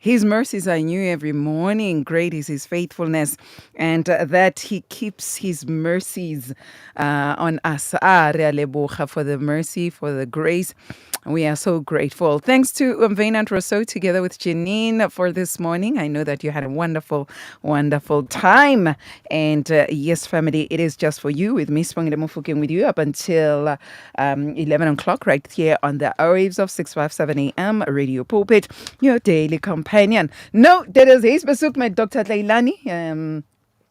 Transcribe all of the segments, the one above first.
His mercies are new every morning. Great is his faithfulness, and that he keeps his mercies on us. Re a leboga for the mercy, for the grace. We are so grateful. Thanks to Umvena and Rousseau together with Janine for this morning. I know that you had a wonderful, wonderful time. And yes, family, it is just for you with me, Spongile Mufuking, with you up until 11 o'clock right here on the airwaves of 657 AM Radio Pulpit, your daily companion. No, that is his Besuk, my Dr. Tlailane.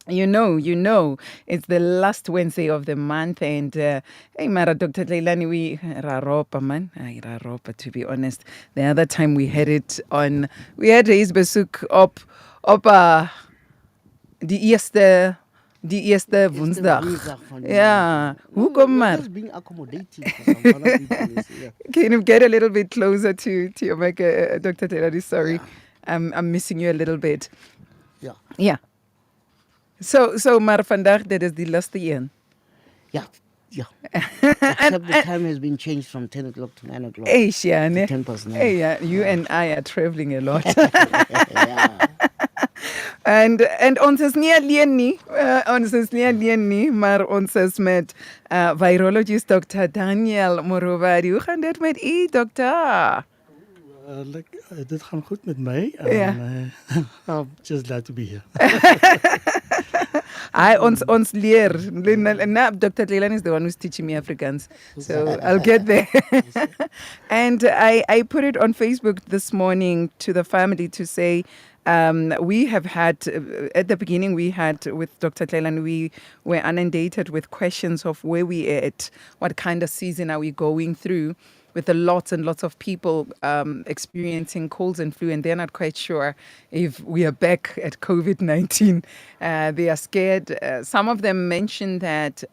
You know, it's the last Wednesday of the month, and hey, Mara, Dr. Tlailane, we raropa, man. Ay, raropa, to be honest. The other time we had his besuk die eerste Woensdag. Yeah. Hoe kom maar? Just being accommodating for some other people. Yeah. Can you get a little bit closer to your mic, Dr. Tlailane? Sorry, yeah. I'm missing you a little bit. Yeah. Yeah. So maar vandaag, dit is die laatste een. Yeah. Except the time has been changed from 10 o'clock to 9 o'clock. Hey, Shane. 10 past 9. Hey, yeah, you and I are traveling a lot. Yeah. And ons is nie alleen nie, maar ons is met virologist Dr. Daniel Morobadi. Hoe gaan dit met u, dokter? Dit gaan goed met mij. I'm just glad to be here. Ons leer. Dr. Tlailane is the one who's teaching me Afrikaans. So I'll get there. And I put it on Facebook this morning to the family to say, we have had, at the beginning with Dr. Tlailane, we were inundated with questions of where we are at, what kind of season are we going through, with lots and lots of people experiencing colds and flu, and they're not quite sure if we are back at COVID-19. They are scared. Some of them mentioned that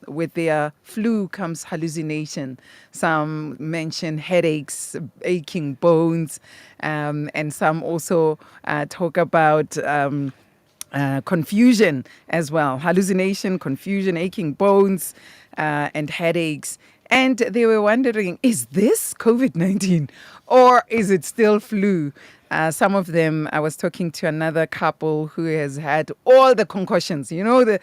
with their flu comes hallucination. Some mention headaches, aching bones, and some also talk about confusion as well. Hallucination, confusion, aching bones, and headaches. And they were wondering, is this COVID-19 or is it still flu? Some of them, I was talking to another couple who has had all the concoctions, the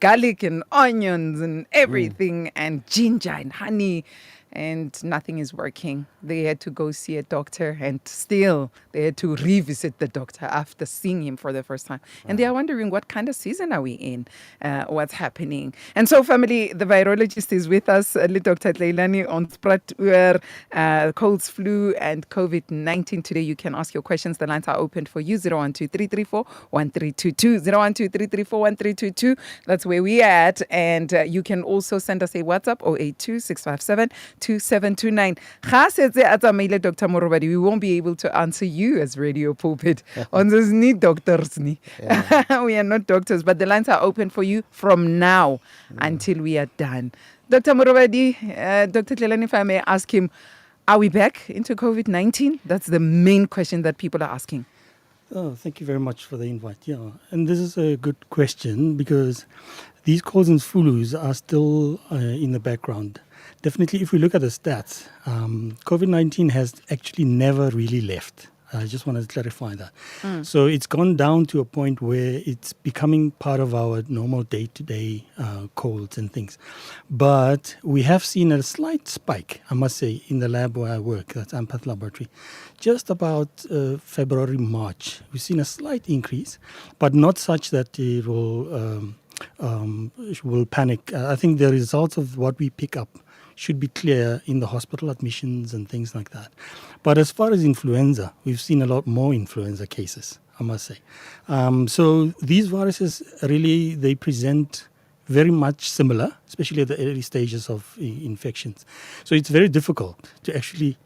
garlic and onions and everything, and ginger and honey, and nothing is working. They had to go see a doctor, and still they had to revisit the doctor after seeing him for the first time. And they are wondering, what kind of season are we in? What's happening? And so, family, the virologist is with us, Dr. Tlailane, on Sprat colds, flu, and COVID-19. Today, you can ask your questions. The lines are open for you, 012-334-1322, 012-334-1322. That's where we are at. And you can also send us a WhatsApp, 082-657-2729. Dr. Morobadi, we won't be able to answer you as Radio Pulpit. Ons is nie doctors nie. We are not doctors, but the lines are open for you from now until we are done. Dr. Morobadi, Dr. Tlailane, if I may ask him, are we back into COVID-19? That's the main question that people are asking. Oh, thank you very much for the invite. Yeah, and this is a good question because these colds and flus are still in the background. Definitely, if we look at the stats, COVID-19 has actually never really left. I just want to clarify that. So it's gone down to a point where it's becoming part of our normal day-to-day colds and things. But we have seen a slight spike, I must say, in the lab where I work, that's Ampath Laboratory. Just about February, March, we've seen a slight increase, but not such that it will panic. I think the results of what we pick up should be clear in the hospital admissions and things like that. But as far as influenza, we've seen a lot more influenza cases, I must say. So these viruses really, they present very much similar, especially at the early stages of infections. So it's very difficult to actually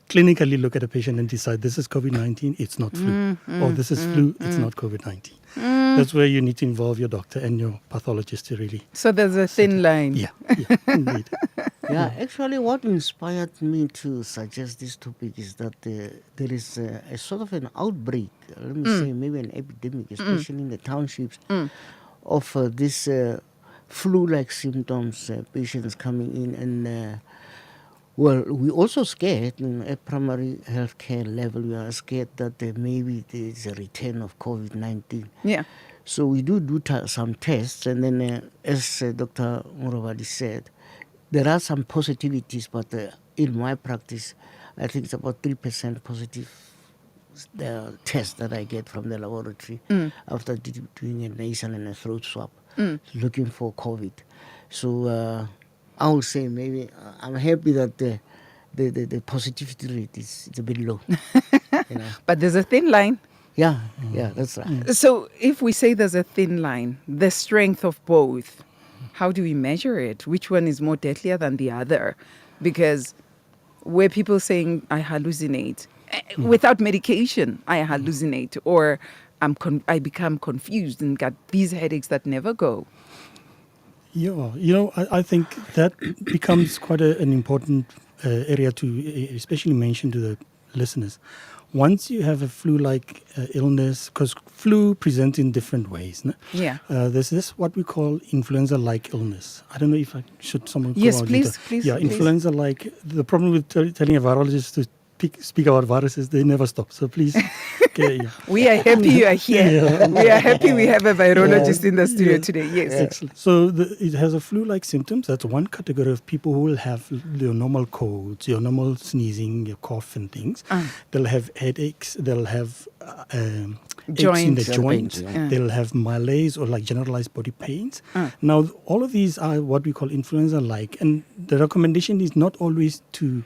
clinically look at a patient and decide this is COVID-19, it's not flu, or this is flu, it's not COVID-19. That's where you need to involve your doctor and your pathologist to really. So there's a thin line. Yeah, indeed. Yeah, actually what inspired me to suggest this topic is that there is a sort of an outbreak, let me say maybe an epidemic, especially in the townships, of this flu-like symptoms, patients coming in and Well, we also scared at primary healthcare level. We are scared that maybe there is a return of COVID-19. Yeah. So we do some tests, and then, as Dr. Morobadi said, there are some positivities, but in my practice, I think it's about 3% positive the test that I get from the laboratory after doing a nasal and a throat swab, looking for COVID. So I would say maybe I'm happy that the positivity rate is a bit low. you know. But there's a thin line. Yeah, yeah, that's right. So if we say there's a thin line, the strength of both, how do we measure it? Which one is more deadlier than the other? Because where people saying I hallucinate without medication, I hallucinate, or I become confused and got these headaches that never go. Yeah, I think that becomes quite an important area to especially mention to the listeners. Once you have a flu-like illness, because flu presents in different ways. No? Yeah. There's this what we call influenza-like illness. I don't know if someone could Yes, go out please, into- please, Yeah, please. influenza-like. The problem with telling a virologist to speak about viruses, they never stop. So please, okay, yeah. We are happy you are here. We are happy we have a virologist in the studio today. Yes. Excellent. So it has a flu-like symptoms. That's one category of people who will have your normal colds, your normal sneezing, your cough and things. They'll have headaches. They'll have aches in the Joints. joints. Yeah. They'll have malaise or like generalized body pains. Now, all of these are what we call influenza-like. And the recommendation is not always to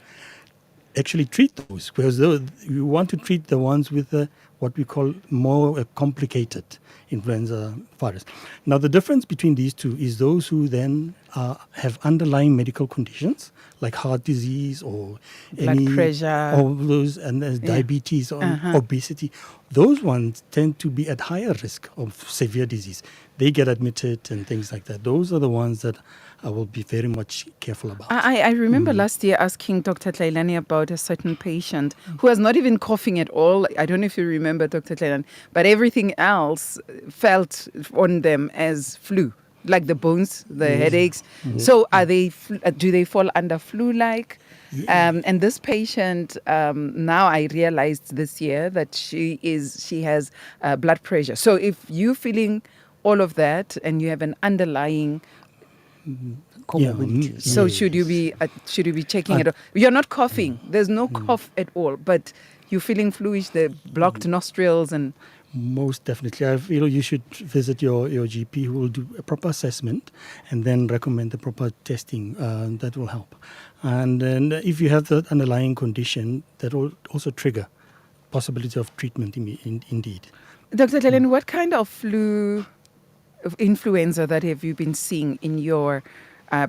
actually treat those, because you want to treat the ones with what we call more complicated influenza virus. Now, the difference between these two is those who then have underlying medical conditions like heart disease or Blood pressure. or those, and diabetes or obesity. Those ones tend to be at higher risk of severe disease. They get admitted and things like that. Those are the ones that I will be very much careful about. I remember last year asking Dr. Tlailane about a certain patient who was not even coughing at all. I don't know if you remember, Dr. Tlailane, but everything else felt on them as flu, like the bones, the headaches. So are they? Do they fall under flu-like? And this patient, now I realized this year that she has blood pressure. So if you're feeling all of that and you have an underlying Comorbidities. so should you be checking it? You're not coughing. There's no cough at all, but you're feeling fluish, the blocked nostrils, and Most definitely. I feel you should visit your GP who will do a proper assessment and then recommend the proper testing. That will help. And then if you have the underlying condition, that will also trigger possibility of treatment indeed. Dr. Tlailane, what kind of flu, of influenza that have you been seeing in your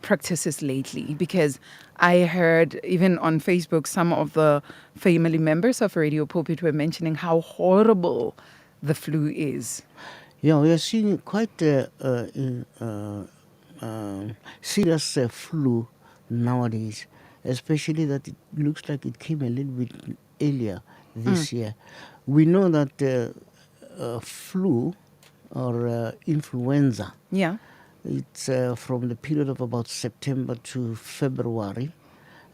practices lately? Because I heard even on Facebook, some of the family members of Radio Pulpit were mentioning how horrible the flu is. Yeah, we are seeing quite serious flu nowadays, especially that it looks like it came a little bit earlier this year. We know that flu or influenza, Yeah. it's from the period of about September to February,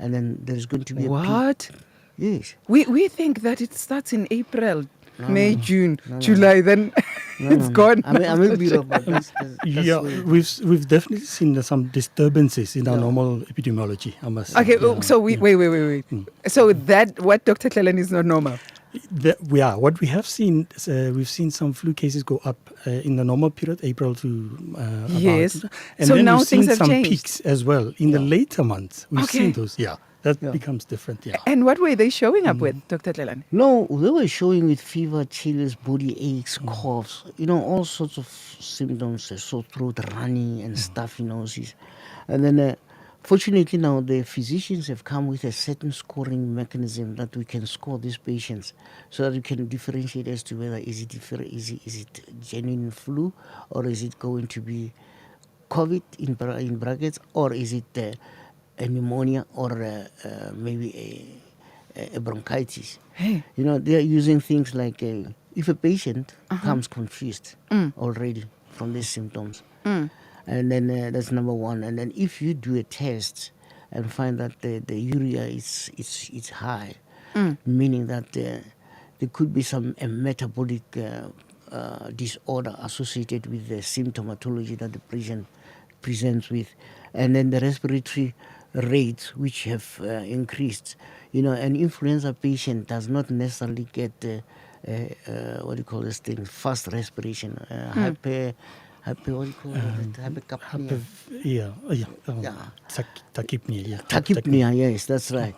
and then there's going to be a peak. What? Yes. We think that it starts in April, May, June, July, then it's gone. I may be wrong, but that's Yeah, way- we've definitely seen some disturbances in our normal epidemiology, I must say. Okay, Yeah. so wait. So that what Dr. Tlailane is not normal. What we have seen, we've seen some flu cases go up in the normal period, April to Yes. about, and So then now we've seen things have some changed. peaks as well in the later months. We've Okay. seen those, that becomes different, And what were they showing up with, Dr. Tlailane? No, they were showing with fever, chills, body aches, coughs, all sorts of symptoms, sore throat, running and stuffy noses. And then, fortunately now, the physicians have come with a certain scoring mechanism that we can score these patients so that we can differentiate as to whether is it genuine flu or is it going to be COVID in brackets, or is it a pneumonia or maybe a bronchitis. Hey. They are using things like if a patient comes confused already from these symptoms, and then that's number one. And then if you do a test and find that the urea is high, meaning that there could be some metabolic disorder associated with the symptomatology that the patient presents with, and then the respiratory rates which have increased. An influenza patient does not necessarily get what do you call this thing, fast respiration, what do you call it, hypercapnia. Yeah. Tachypnea, yeah. Tachypnea, yes, that's right.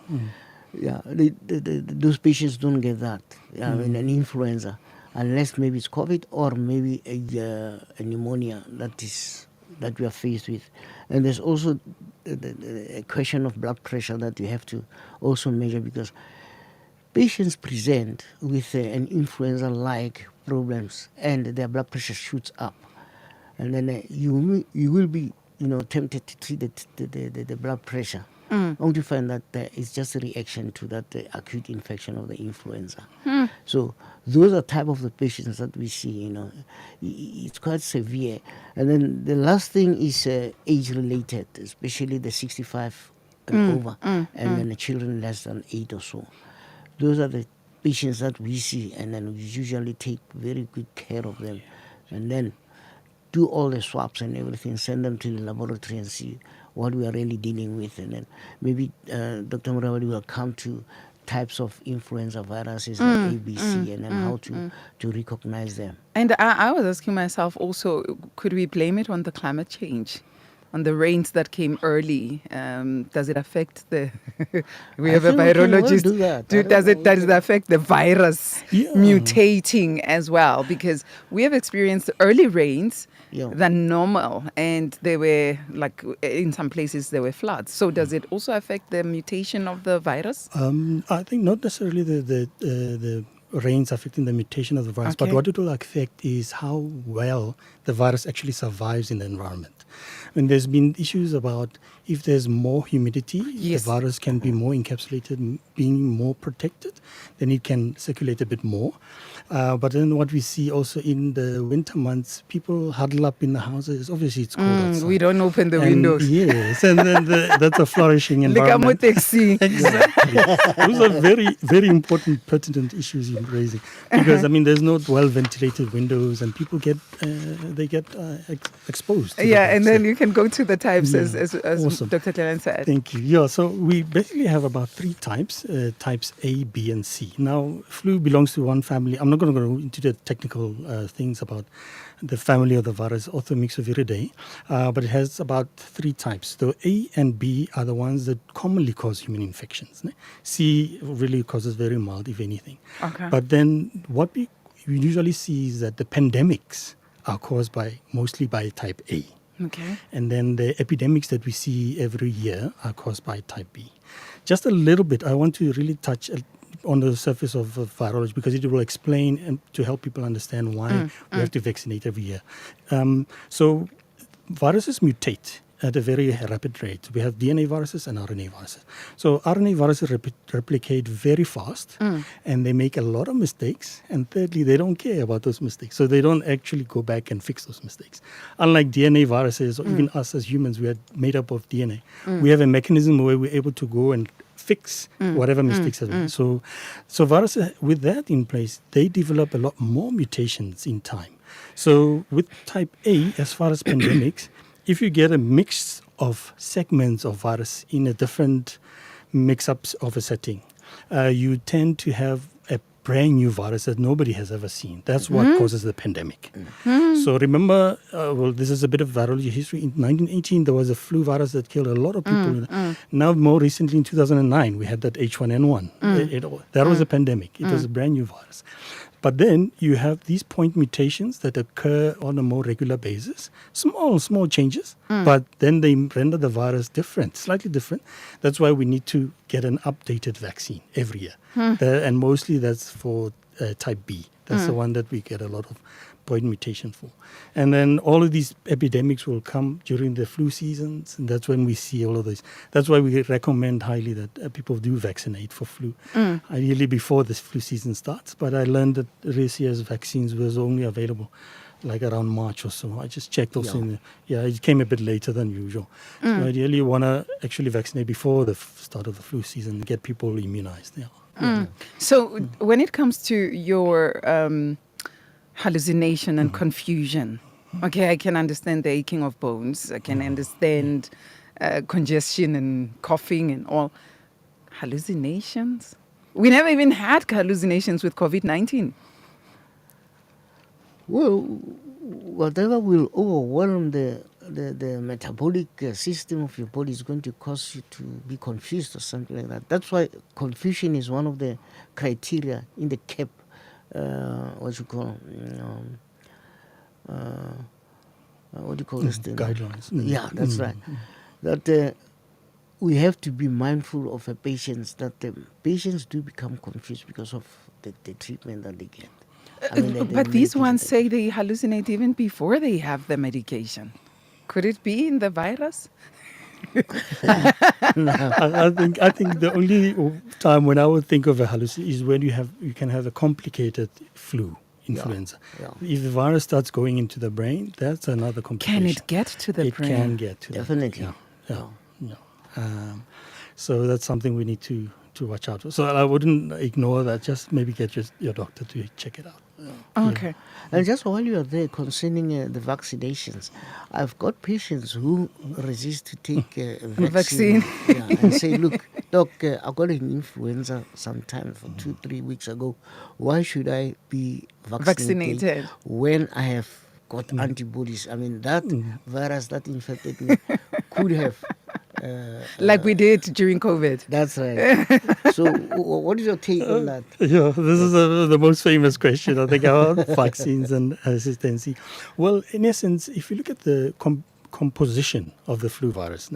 Yeah, those patients don't get that in an influenza, unless maybe it's COVID or maybe a pneumonia that we are faced with. And there's also a question of blood pressure that you have to also measure, because patients present with an influenza-like problems and their blood pressure shoots up, and then you will be tempted to treat the blood pressure, only to find that it's just a reaction to that acute infection of the influenza. So those are type of the patients that we see. It's quite severe. And then the last thing is age related, especially the 65 and over, and then the children less than 8 or so. Those are the patients that we see, and then we usually take very good care of them, and then do all the swabs and everything, send them to the laboratory and see what we are really dealing with. And then maybe Dr. Morobadi will come to types of influenza viruses like ABC, and then how to recognize them. And I was asking myself also, could we blame it on the climate change? On the rains that came early, does it affect the? We have a think we can well virologist. do that. Does it affect the virus Yeah. mutating as well? Because we have experienced early rains Yeah. than normal, and they were like in some places there were floods. So does it also affect the mutation of the virus? I think not necessarily the rains affecting the mutation of the virus, but Okay. what it will affect is how well the virus actually survives in the environment. And there's been issues about if there's more humidity, Yes. the virus can be more encapsulated, being more protected, then it can circulate a bit more. But then what we see also in the winter months, people huddle up in the houses. Obviously, it's cold outside. We don't open the And windows. Yes, and then that's a flourishing environment. Exactly. Those are very, very important, pertinent issues you're raising, because there's no well-ventilated windows, and people get exposed. To the Yeah, and virus. then you can go to the types as Awesome. Dr. Tlailane said. Thank you. Yeah, so we basically have about 3 types, types A, B, and C. Now, flu belongs to one family. I'm not going to go into the technical things about the family of the virus, Orthomyxoviridae, but it has about 3 types. So A and B are the ones that commonly cause human infections. C really causes very mild, if anything. Okay. But then what we usually see is that the pandemics are caused mostly by type A. Okay. And then the epidemics that we see every year are caused by type B. Just a little bit, I want to really touch on the surface of virology, because it will explain and to help people understand why we have to vaccinate every year. So viruses mutate at a very rapid rate. We have DNA viruses and RNA viruses. So RNA viruses replicate very fast, and they make a lot of mistakes. And thirdly, they don't care about those mistakes. So they don't actually go back and fix those mistakes. Unlike DNA viruses, or even us as humans, we are made up of DNA. We have a mechanism where we're able to go and fix whatever mistakes have been. So viruses, with that in place, they develop a lot more mutations in time. So with type A, as far as pandemics, if you get a mix of segments of virus in a different mix-ups of a setting, you tend to have a brand new virus that nobody has ever seen. That's what causes the pandemic. So remember, this is a bit of virology history. In 1918, there was a flu virus that killed a lot of people. Now, more recently, in 2009, we had that H1N1. That was a pandemic. It was a brand new virus. But then you have these point mutations that occur on a more regular basis, small changes, but then they render the virus different, slightly different. That's why we need to get an updated vaccine every year. And mostly that's for type B. That's the one that we get a lot of point mutation for. And then all of these epidemics will come during the flu seasons, and that's when we see all of this. That's why we recommend highly that people do vaccinate for flu, ideally before the flu season starts. But I learned that this year's vaccines was only available like around March or so. I just checked also Yeah. it came a bit later than usual. So ideally, you want to actually vaccinate before the start of the flu season, get people immunized. Yeah. So when it comes to your hallucination and confusion, okay, I can understand the aching of bones. I can understand congestion and coughing and all. Hallucinations? We never even had hallucinations with COVID-19. Well, whatever will overwhelm the metabolic system of your body is going to cause you to be confused or something like that. That's why confusion is one of the criteria in the CAP, what you call, what do you call this thing? Guidelines. Yeah, that's right. That we have to be mindful of the patients, that the patients do become confused because of the treatment that they get. But these ones say they hallucinate even before they have the medication. Could it be in the virus? I think the only time when I would think of a hallucination is when you can have a complicated flu, influenza. Yeah. If the virus starts going into the brain, that's another complication. Can it get to the It brain? can get to Definitely. Yeah. So that's something we need to watch out for. So I wouldn't ignore that. Just maybe get your doctor to check it out. Okay. And just while you are there, concerning the vaccinations, I've got patients who resist to take Vaccine. and say, look, doc, I got an influenza sometime for 2-3 weeks ago. Why should I be vaccinated when I have got antibodies? I mean, that virus that infected me could have... Like we did during COVID. That's right. So what is your take on that? Yeah, this is the most famous question, I think, about vaccines and hesitancy. Well, in essence, if you look at the composition of the flu virus,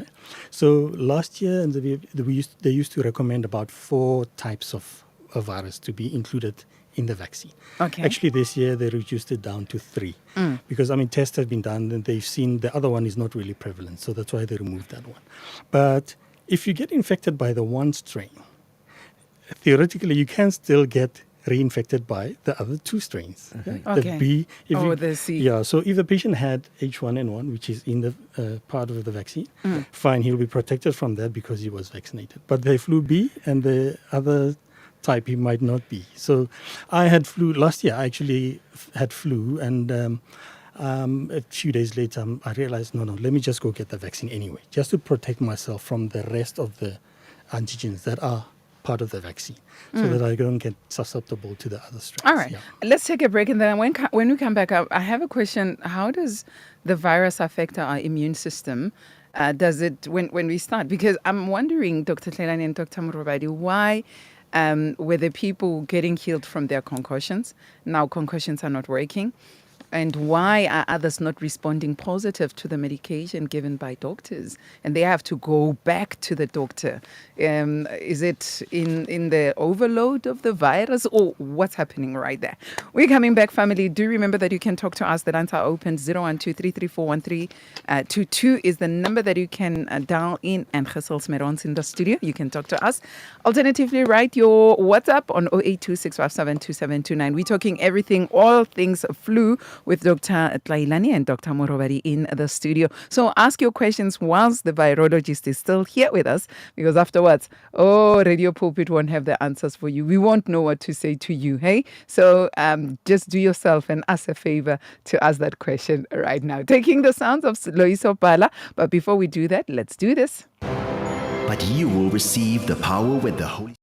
so last year they used to recommend about 4 types of a virus to be included in the vaccine. Okay. Actually, this year they reduced it down to 3 because tests have been done and they've seen the other one is not really prevalent, so that's why they removed that one. But if you get infected by the one strain, theoretically you can still get reinfected by the other 2 strains. Okay. The B, the C. Yeah, so if the patient had H1N1, which is in the part of the vaccine, fine, he'll be protected from that because he was vaccinated. But the flu B and the other type, he might not be. So I had flu last year. I actually had flu, and a few days later, I realized, no, let me just go get the vaccine anyway, just to protect myself from the rest of the antigens that are part of the vaccine, so that I don't get susceptible to the other strains. All right. Let's take a break, and then when we come back up, I have a question. How does the virus affect our immune system? Does it when we start? Because I'm wondering, Dr. Tlailane and Dr. Morobadi, why were the people getting healed from their concussions? Now concussions are not working. And why are others not responding positive to the medication given by doctors? And they have to go back to the doctor. Is it in the overload of the virus, or what's happening right there? We're coming back, family. Do remember that you can talk to us. The lines are open. 012-334-1322 is the number that you can dial in, and Gesels Merons in the studio. You can talk to us. Alternatively, write your WhatsApp on 082-657-2729. We're talking everything, all things flu, with Dr. Tlailane and Dr. Morobadi in the studio. So ask your questions whilst the virologist is still here with us, because afterwards, Radio Pulpit won't have the answers for you. We won't know what to say to you, hey? So just do yourself and us a favor to ask that question right now. Taking the sounds of Loiso Pala, but before we do that, let's do this. But you will receive the power with the Holy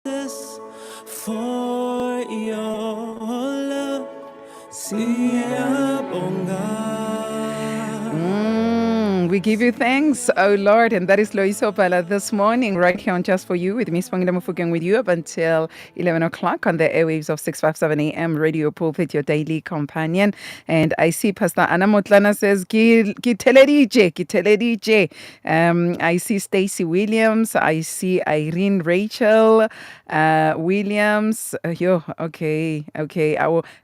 Jesus, for your love. Siyabonga. We give you thanks, oh Lord, and that is Loiso Pala this morning, right here on Just For You, with me, Spangile Mufukeng, with you up until 11 o'clock on the airwaves of 657 AM Radio Pulpit, your daily companion. And I see Pastor Anna Motlana says, "Ki teledije." I see Stacy Williams, I see Irene Rachel Williams. Okay.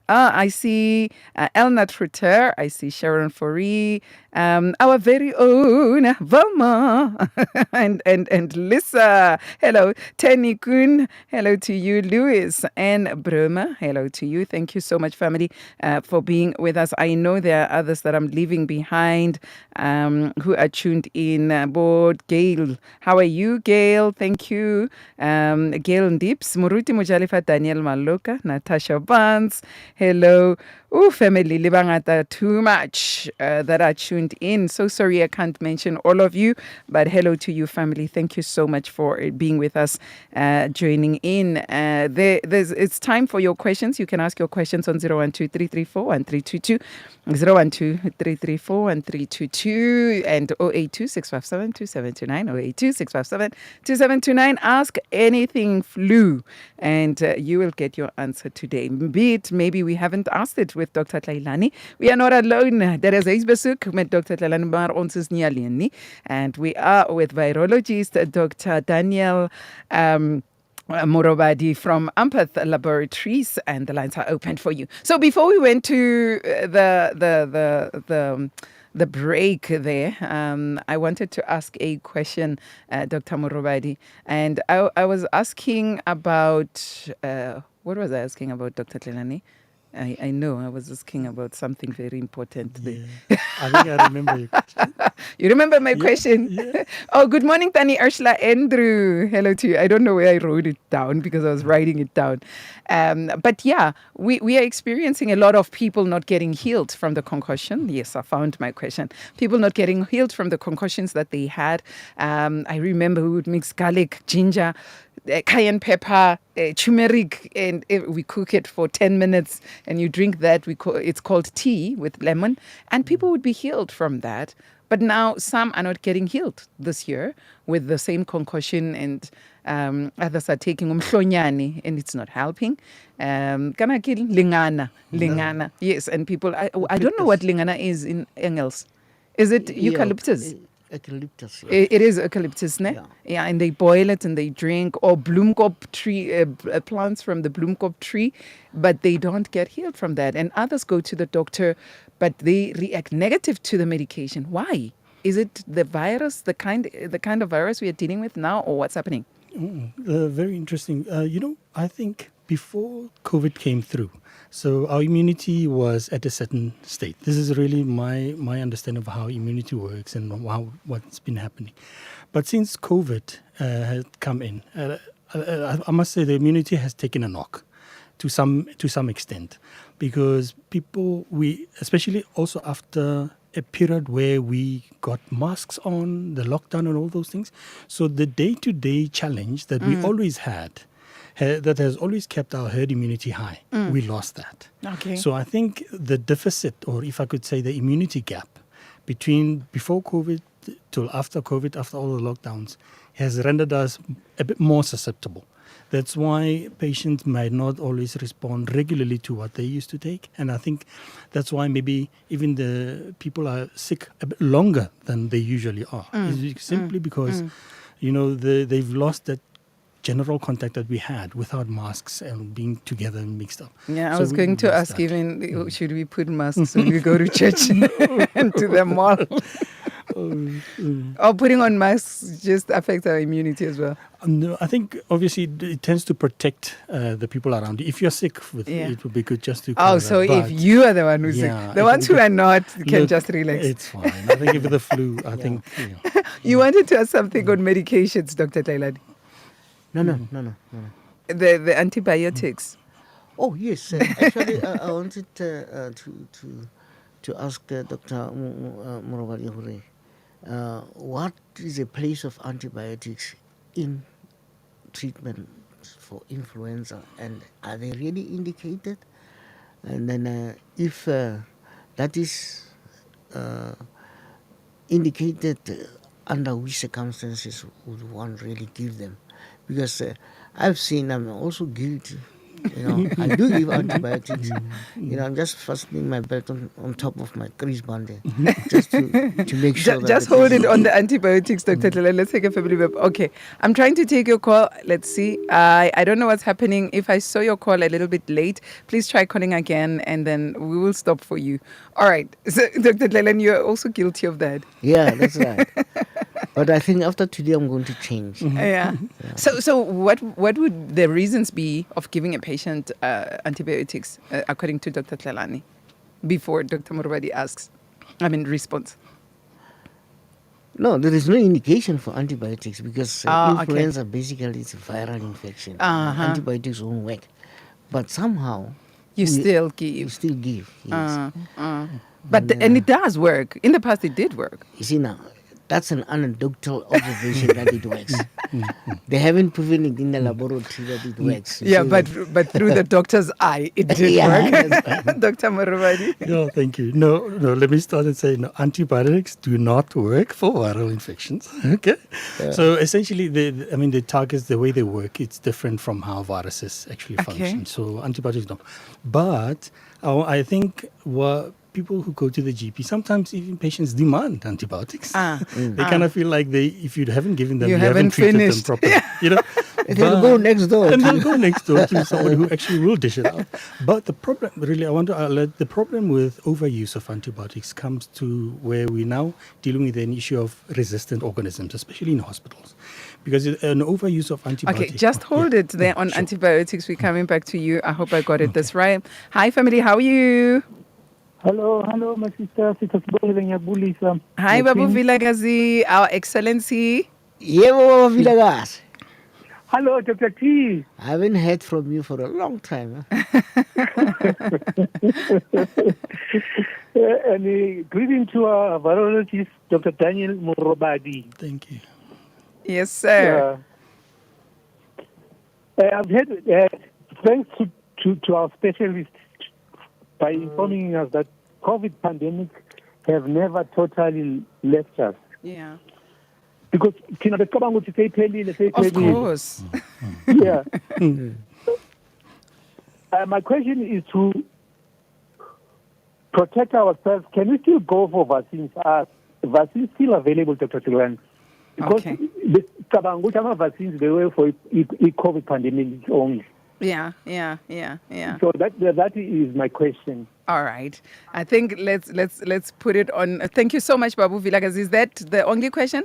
I see Elna Truter, I see Sharon Foree, our very own Velma and Lisa. Hello, Tenny Kun. Hello to you, Louis and Broma. Hello to you. Thank you so much, family, for being with us. I know there are others that I'm leaving behind who are tuned in. Board Gail, how are you, Gail? Thank you, Gail Dips, Muruti Mujalifa, Daniel Maloka, Natasha Barnes. Hello. Family, Libangata, too much that are tuned in. So sorry I can't mention all of you, but hello to you, family. Thank you so much for being with us, joining in. It's time for your questions. You can ask your questions on 012-334-1322, 012-334-1322, and 082-657-2729, 082-657-2729. Ask anything flu, and you will get your answer today. Be it maybe we haven't asked it with Dr. Tlailane. We are not alone. There is a besoek met Dr. Tlailane, maar ons is nie alleen nie. And we are with virologist Dr. Daniel Morobadi from Ampath Laboratories, and the lines are open for you. So before we went to the break there, I wanted to ask a question, Dr. Morobadi, and I was asking about what was I asking about, Dr. Tlailane? I know I was asking about something very important there. I think I remember your question. You remember my question? Yeah. Oh, good morning, Tani Ursula Andrew. Hello to you. I don't know where I wrote it down because I was writing it down. But yeah, we are experiencing a lot of people not getting healed from the concussion. Yes, I found my question. People not getting healed from the concussions that they had. I remember we would mix garlic, ginger, cayenne pepper, turmeric, and we cook it for 10 minutes and you drink that. It's called tea with lemon, and people would be healed from that. But now some are not getting healed this year with the same concussion, and others are taking umhlonyane and it's not helping. Kana kill lingana. Yes, and people, I don't know what lingana is in Engels. Is it eucalyptus? Eucalyptus. It is eucalyptus, ne? Yeah, and they boil it and they drink, or bloemkop tree, plants from the bloemkop tree, but they don't get healed from that. And others go to the doctor, but they react negative to the medication. Why? Is it the virus, the kind of virus we are dealing with now, or what's happening? Very interesting. I think before COVID came through, so our immunity was at a certain state. This is really my understanding of how immunity works and what's been happening. But since COVID had come in, I must say the immunity has taken a knock to some extent, because especially also after a period where we got masks on, the lockdown and all those things. So the day-to-day challenge that we always had, that has always kept our herd immunity high, we lost that. Okay. So I think the deficit, or if I could say the immunity gap between before COVID till after COVID, after all the lockdowns, has rendered us a bit more susceptible. That's why patients might not always respond regularly to what they used to take. And I think that's why maybe even the people are sick a bit longer than they usually are. It's simply because, they've lost that general contact that we had without masks and being together and mixed up. Yeah, I was going to ask even, should we put masks when we go to church and to the mall? Or putting on masks just affects our immunity as well? No, I think obviously it tends to protect the people around you. If you're sick, it would be good just to cover so that. if you are the one who's sick, the ones who are not can just relax. It's fine. I think if the flu, I think... You wanted to ask something on medications, Dr. Tlailane? No. The antibiotics. Oh yes, actually, I wanted to ask Dr. Morobadi, what is the place of antibiotics in treatment for influenza, and are they really indicated? And then if that is indicated, under which circumstances would one really give them? Because I've seen, I'm also guilty. I do give antibiotics. I'm just fastening my belt on top of my crease band there, just to make sure that Just hold it on the antibiotics, Dr. Tlailane. Let's take a family member. Okay, I'm trying to take your call. Let's see. I don't know what's happening. If I saw your call a little bit late, please try calling again, and then we will stop for you. All right, so, Dr. Tlailane, you're also guilty of that. Yeah, that's right. But I think after today, I'm going to change. Yeah. So what would the reasons be of giving a patient antibiotics, according to Dr. Tlailane, before Dr. Morobadi responds? No, there is no indication for antibiotics because Okay. influenza basically is a viral infection. Uh-huh. Antibiotics won't work. But somehow, You still you give. still give. Yes. But and it does work. In the past, it did work. You see now, that's an anecdotal observation that it works. They haven't proven it in the laboratory that it works. You Yeah, see but that? but through the doctor's eye, it did Yeah, work. Dr. Morobadi. No, thank you. No, let me start and say, no, antibiotics do not work for viral infections. Okay? So essentially, the targets, the way they work, it's different from how viruses actually Okay. function. So antibiotics don't. But I think people who go to the GP, sometimes even patients demand antibiotics. They kind of feel like if you haven't given them, You you haven't haven't treated finished. them properly. You know? They'll go next door. And they'll go next door to somebody who actually will dish it out. But the problem, really, I want to highlight, the problem with overuse of antibiotics comes to where we're now dealing with an issue of resistant organisms, especially in hospitals. Because an overuse of antibiotics... Okay, just hold it there on Sure. antibiotics. We're coming back to you. I hope I got it this right. Hi, family. How are you? Hello, my sister. Sister Sibongile ngiyabulisa. Hi, My Babu queen. Vilagazi, Our Excellency. Yebo, Vilagas. Hello, Dr. T. I haven't heard from you for a long time. Huh? And greeting to our virologist, Dr. Daniel Morobadi. Thank you. Yes, sir. I've had thanks to our specialist by informing us that COVID pandemic have never totally left us. Yeah. Because thina becabanga ukuthi seyiphelile Of course. Yeah. My question is to protect ourselves. Can we still go for vaccines? Are vaccines still available, Dr. Tlailane? Because Okay. becabanga ukuthi ama-vaccines they were for COVID pandemic only. Yeah. So that is my question. All right. I think let's put it on. Thank you so much, Babu Vilagazi. Is that the only question?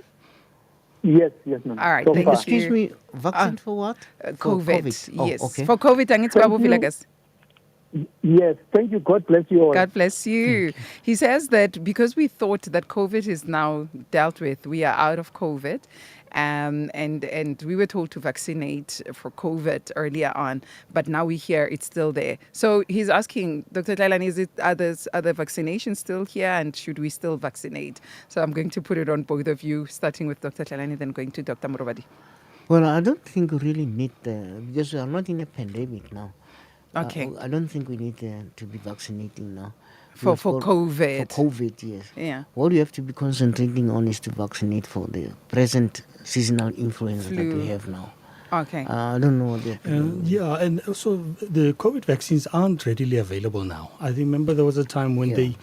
Yes, ma'am. All right, So thank far. you. Excuse me, vaccine for what? For COVID. Oh, Yes. okay. For COVID, thanks, Thank Babu you. Vilagazi. Yes, thank you. God bless you all. God bless you. He says that because we thought that COVID is now dealt with, we are out of COVID. And we were told to vaccinate for COVID earlier on, but now we hear it's still there. So he's asking, Dr. Tlailane, are the vaccinations still here, and should we still vaccinate? So I'm going to put it on both of you, starting with Dr. Tlailane, then going to Dr. Morobadi. Well, I don't think we really need, because we are not in a pandemic now. Okay. I don't think we need to be vaccinating now. For Because COVID. For COVID, yes. Yeah. What we have to be concentrating on is to vaccinate for the present seasonal influenza that Flu. we have now. Okay. I don't know what they're Yeah, and also the COVID vaccines aren't readily available now. I remember there was a time when Yeah. they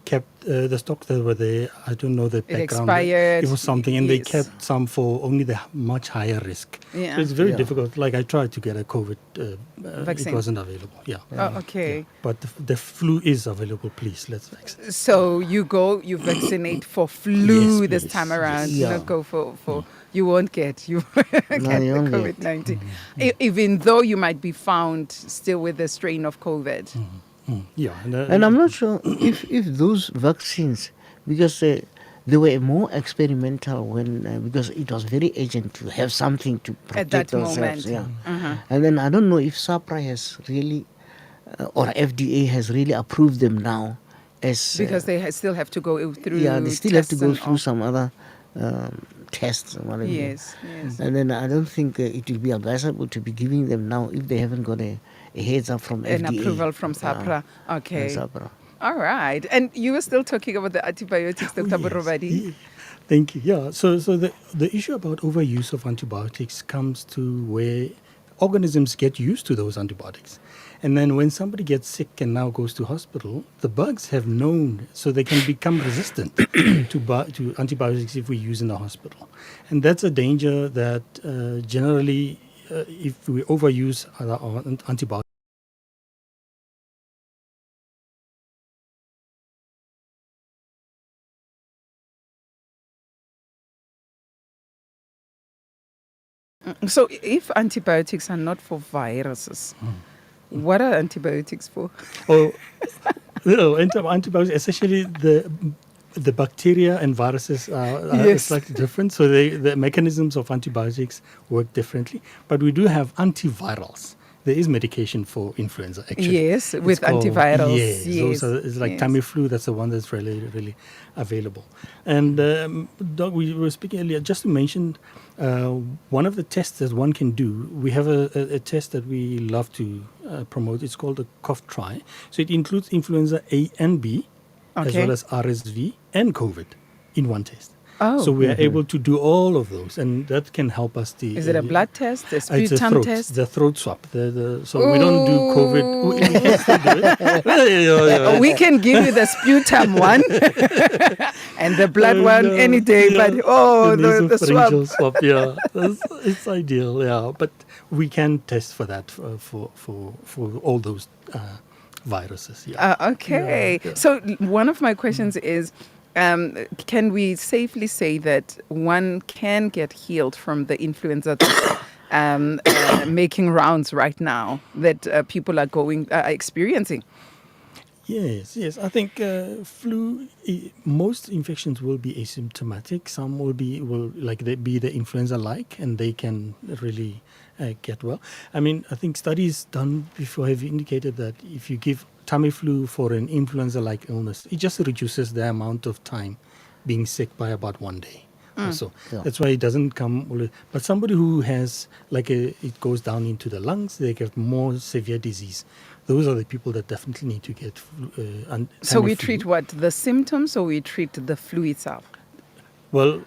kept the stocks that were there. I don't know the background. expired. It was something, and they Yes. kept some for only the much higher risk. Yeah. So it's very Yeah. difficult. Like I tried to get a COVID, Vaccine. it wasn't available. Yeah. Oh, okay. But the flu is available. Please, let's vaccinate. So you vaccinate for flu Yes, this please. time around. Yes. You don't go for you won't get you get you the won't get. COVID-19. Even though you might be found still with the strain of COVID. Yeah. And I'm not sure if those vaccines, because they were more experimental when because it was very urgent to have something to At protect that ourselves. moment. Yeah. And then I don't know if SAPRA has really or FDA has really approved them now as Because they still have to go through they still have to go tests and through all. some other tests and whatever. Yes, yes. And then I don't think it will be advisable to be giving them now if they haven't got a heads up from An FDA. approval from SAPRA. Okay. SAPRA. All right. And you were still talking about the antibiotics, Dr. Morobadi. Yeah. Thank you. Yeah. So the issue about overuse of antibiotics comes to where organisms get used to those antibiotics. And then when somebody gets sick and now goes to hospital, the bugs have known, so they can become resistant to antibiotics if we use in the hospital. And that's a danger that generally, if we overuse our antibiotics, So if antibiotics are not for viruses, what are antibiotics for? or antibiotics, essentially the bacteria and viruses are Yes. slightly different. So the mechanisms of antibiotics work differently. But we do have antivirals. There is medication for influenza, actually. Yes, with It's called- antivirals. Yes, Yes, those are, it's like yes. Tamiflu. That's the one that's really, really available. And Doc, we were speaking earlier, just to mention one of the tests that one can do. We have a test that we love to promote. It's called a cough try. So it includes influenza A and B, as Okay. well as RSV and COVID in one test. Oh. So we are able to do all of those, and that can help us. Is it a blood test, a It's a sputum throat, test? the throat swab. So we don't do COVID. We can still do it. We can give you the sputum one and the blood one any day, but the swab. nasopharyngeal swab. Yeah, it's ideal. Yeah, but we can test for that for all those viruses. Yeah. Okay. Yeah. So one of my questions is, can we safely say that one can get healed from the influenza that's making rounds right now that people are experiencing? Yes. I think flu. Most infections will be asymptomatic. Some will be the influenza-like, and they can really get well. I mean, I think studies done before have indicated that if you give Tamiflu for an influenza-like illness, it just reduces the amount of time being sick by about 1 day. So Yeah. that's why it doesn't come. But somebody who has it goes down into the lungs, they get more severe disease. Those are the people that definitely need to get. So we Tamiflu. treat what? The symptoms, or we treat the flu itself? Well,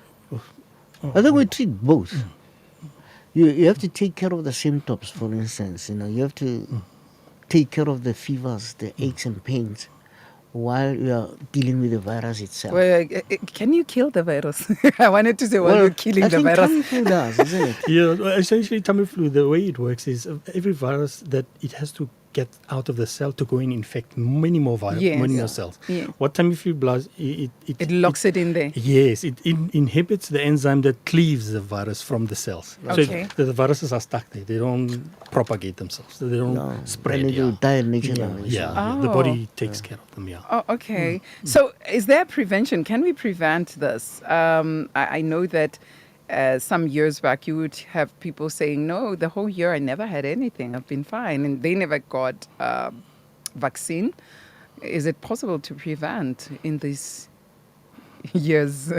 I think we treat both. You have to take care of the symptoms, for instance. You have to take care of the fevers, the aches and pains, while you are dealing with the virus itself. Well, can you kill the virus? I wanted to say, you're killing I the think virus. Tamiflu does, isn't it? yeah, well, essentially Tamiflu, the way it works is every virus that it has to get out of the cell to go and infect many more Yes. many more cells. Yeah. What Tamiflu does, It locks it in there. Yes, it inhibits the enzyme that cleaves the virus from the cells. Okay. So the viruses are stuck there. They don't propagate themselves. So they don't No, spread. and it Yeah. will die Yeah, naturally. yeah. The Oh. body takes care of them. Yeah. Oh, okay. So is there prevention? Can we prevent this? I know that some years back you would have people saying, no, the whole year I never had anything. I've been fine. And they never got vaccine. Is it possible to prevent in these years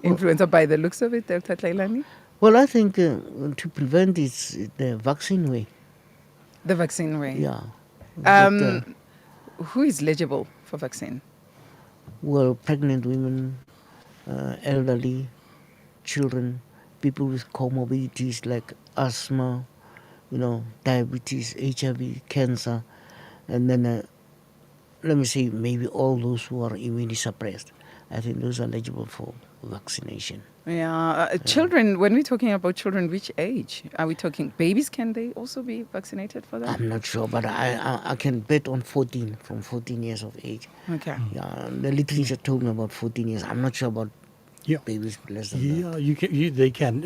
influenza by the looks of it, Dr. Tlailane? Well, I think to prevent it's the vaccine way. The vaccine way. Yeah. Who is eligible for vaccine? Well, pregnant women, elderly, children, people with comorbidities like asthma, diabetes, HIV, cancer, and then let me say maybe all those who are immunosuppressed. I think those are eligible for vaccination. Yeah, children, when we're talking about children, which age? Are we talking babies? Can they also be vaccinated for that? I'm not sure, but I can bet on 14, from 14 years of age. Okay. Yeah, the literature told me about 14 years. I'm not sure about Yeah. babies less than that. Yeah, they can.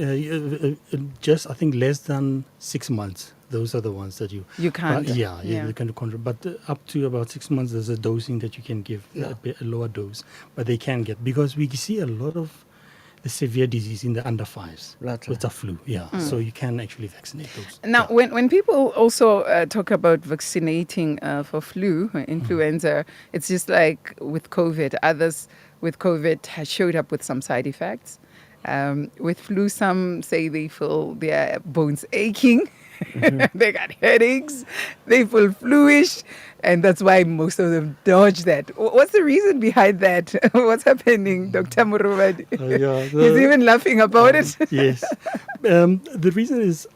Just I think less than 6 months. Those are the ones that you can't. Yeah, Yeah. you can control. But up to about 6 months, there's a dosing that you can give, a lower dose. But they can get, because we see a lot of the severe disease in the under fives Right. with the flu. Yeah, so you can actually vaccinate those. Now, when people also talk about vaccinating for flu, influenza, it's just like with COVID. Others with COVID has showed up with some side effects. With flu, some say they feel their bones aching. They got headaches. They feel fluish. And that's why most of them dodge that. What's the reason behind that? What's happening, Dr. Morobadi? He's even laughing about it. Yes. The reason is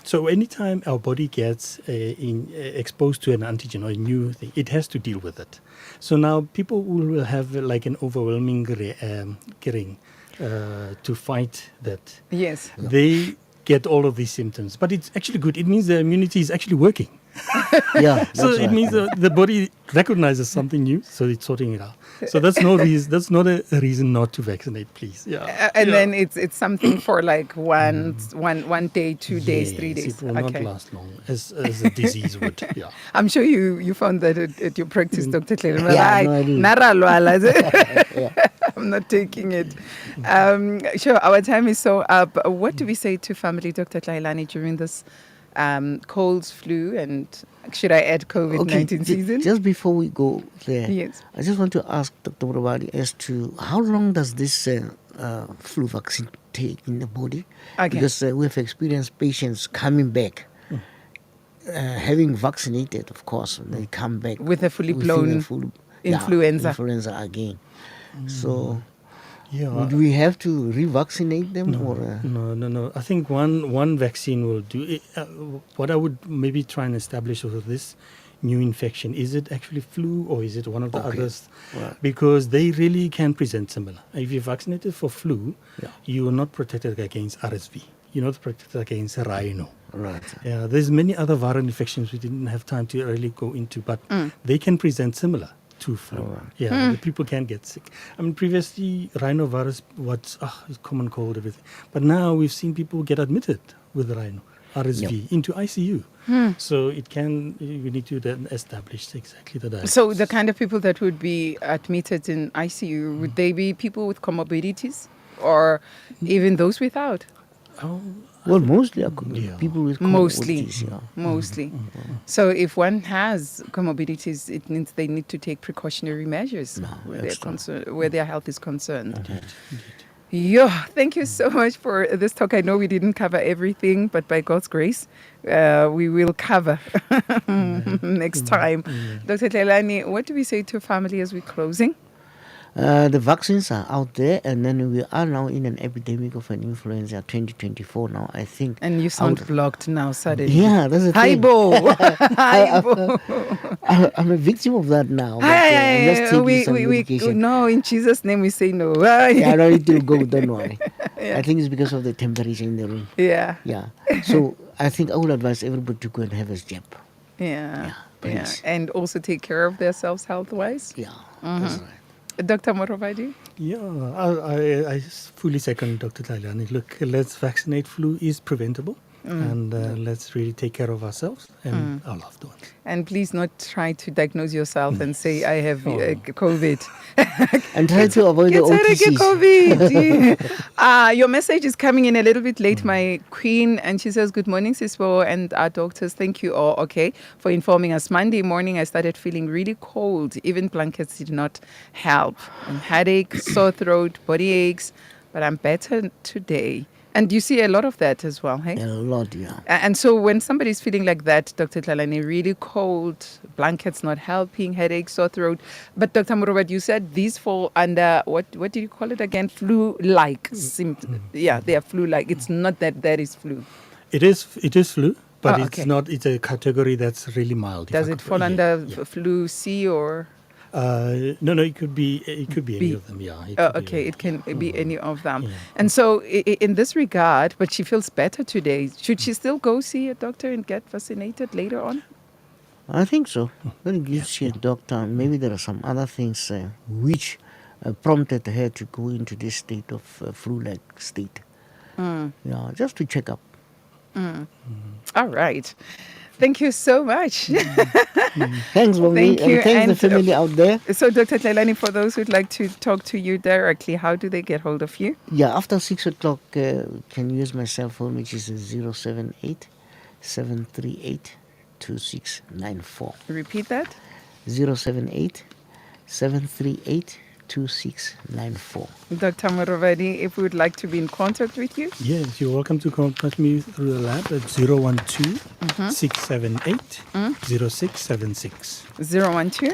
so anytime our body gets exposed to an antigen or a new thing, it has to deal with it. So now people will have like an overwhelming getting to fight that. Yes. They get all of these symptoms, but it's actually good. It means the immunity is actually working. Yeah. So that's it right. means the body recognizes something new, so it's sorting it out. So that's no reason. That's not a reason not to vaccinate, please. Yeah. And Yeah. then it's something for like one day, 2 days, 3 Yes, days. it will not last long as a disease would. Yeah. I'm sure you found that at your practice, Dr. Tlailane. Yeah, no, I do. Naralwala. I'm not taking it. Sure, our time is so up. What do we say to family, Dr. Tlailane, during this colds, flu, and should I add COVID-19 season? Just before we go there, Yes. I just want to ask Dr. Morobadi as to how long does this flu vaccine take in the body? Okay. Because we have experienced patients coming back, having vaccinated, of course, they come back With a fully within blown a full- influenza. influenza again. So, Yeah. would we have to revaccinate them? Or, No. I think one vaccine will do. What I would maybe try and establish with this new infection, is it actually flu or is it one of the others? Right. Because they really can present similar. If you're vaccinated for flu, Yeah. you are not protected against RSV. You're not protected against rhino. Right. Yeah, there's many other viral infections we didn't have time to really go into, but they can present similar to flu. Yeah, the people can get sick. I mean, previously rhinovirus was common cold, everything, but now we've seen people get admitted with rhino RSV into ICU. So it can. We need to then establish exactly the diagnosis. So the kind of people that would be admitted in ICU, would they be people with comorbidities or even those without? Well, mostly Yeah. people with Mostly. comorbidities, yeah. Mostly. So if one has comorbidities, it means they need to take precautionary measures where their health is concerned. Yeah, thank you so much for this talk. I know we didn't cover everything, but by God's grace, we will cover next time. Dr. Tlailane, what do we say to family as we're closing? The vaccines are out there, and then we are now in an epidemic of an influenza 2024 now, I think. And you sound blocked now suddenly. Yeah, that's the Hi, thing. Bo. Hi, Bo. I'm a victim of that now. But, I'm just taking some medication. No, in Jesus' name we say no. Yeah, I don't need to go, don't worry. I think it's because of the temperature in the room. Yeah. Yeah. So I think I would advise everybody to go and have a jab. Yeah. please. And also take care of themselves health-wise. Yeah, that's right. Dr. Morobadi? Yeah, I fully second Dr. Tlailane. Look, let's vaccinate. Flu is preventable. And let's really take care of ourselves and our loved ones. And please not try to diagnose yourself and say, I have COVID. And try to avoid the Get OTCs. COVID. Your message is coming in a little bit late, my queen. And she says, good morning, Sisbo and our doctors. Thank you all, for informing us. Monday morning, I started feeling really cold. Even blankets did not help. And headache, sore throat, body aches. But I'm better today. And you see a lot of that as well, hey? A lot, yeah. And so when somebody's feeling like that, Dr. Tlailane, really cold, blankets not helping, headache, sore throat. But Dr. Morobadi, you said these fall under, what did you call it again? Flu-like symptoms. Yeah, they are flu-like. It's not that is flu. It is flu, but Oh, okay. it's not. It's a category that's really mild. Does it fall under flu C or? No, it could be any of them. Yeah. It can be any of them. Yeah. And so in this regard, but she feels better today. Should she still go see a doctor and get vaccinated later on? I think so. When you see a doctor, maybe there are some other things which prompted her to go into this state of flu-like state. Yeah, just to check up. All right. Thank you so much. Thanks, Bongi, Thank you. and thanks And, the family out there. So, Dr. Tlailane, for those who'd like to talk to you directly, how do they get hold of you? Yeah, after 6 o'clock, can use my cell phone, which is 078 738 2694. Repeat that. 078 738 2694. Dr. Morobadi, if we would like to be in contact with you, Yes, you're welcome to contact me through the lab at 012-678-0676. 012.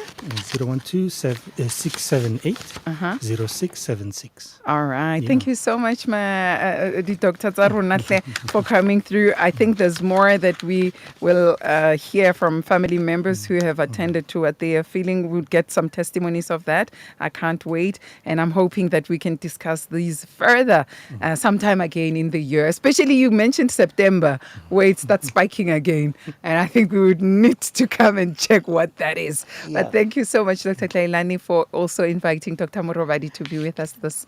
012-678-0676. All right. Thank you so much, Dr. Tsarunahle, for coming through. I think there's more that we will hear from family members who have attended to what they are feeling. We'll get some testimonies of that. I can't wait. And I'm hoping that we can discuss these further sometime again in the year. Especially you mentioned September, where it starts spiking again. And I think we would need to come and check what that is. Yeah. But thank you so much, Dr. Tlailane, for also inviting Dr. Morobadi to be with us this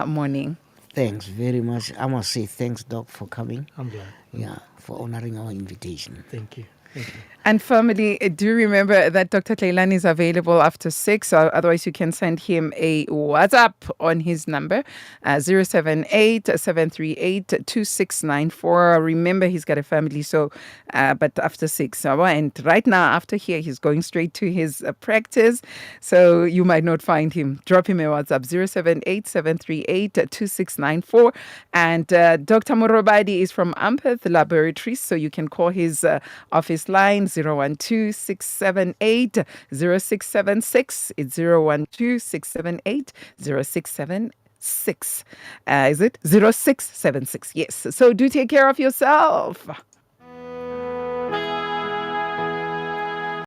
morning. Thanks very much. I must say thanks, Doc, for coming. I'm glad. Yeah, for honoring our invitation. Thank you. Thank you. And family, do remember that Dr. Tlailane is available after 6. Otherwise, you can send him a WhatsApp on his number, 078-738-2694. Remember, he's got a family, so but after 6. And right now, after here, he's going straight to his practice, so you might not find him. Drop him a WhatsApp, 078-738-2694. And Dr. Morobadi is from Ampeth Laboratories, so you can call his office line 012-678-0676. It's 012-678-0676. Is it 0676? Yes. So do take care of yourself.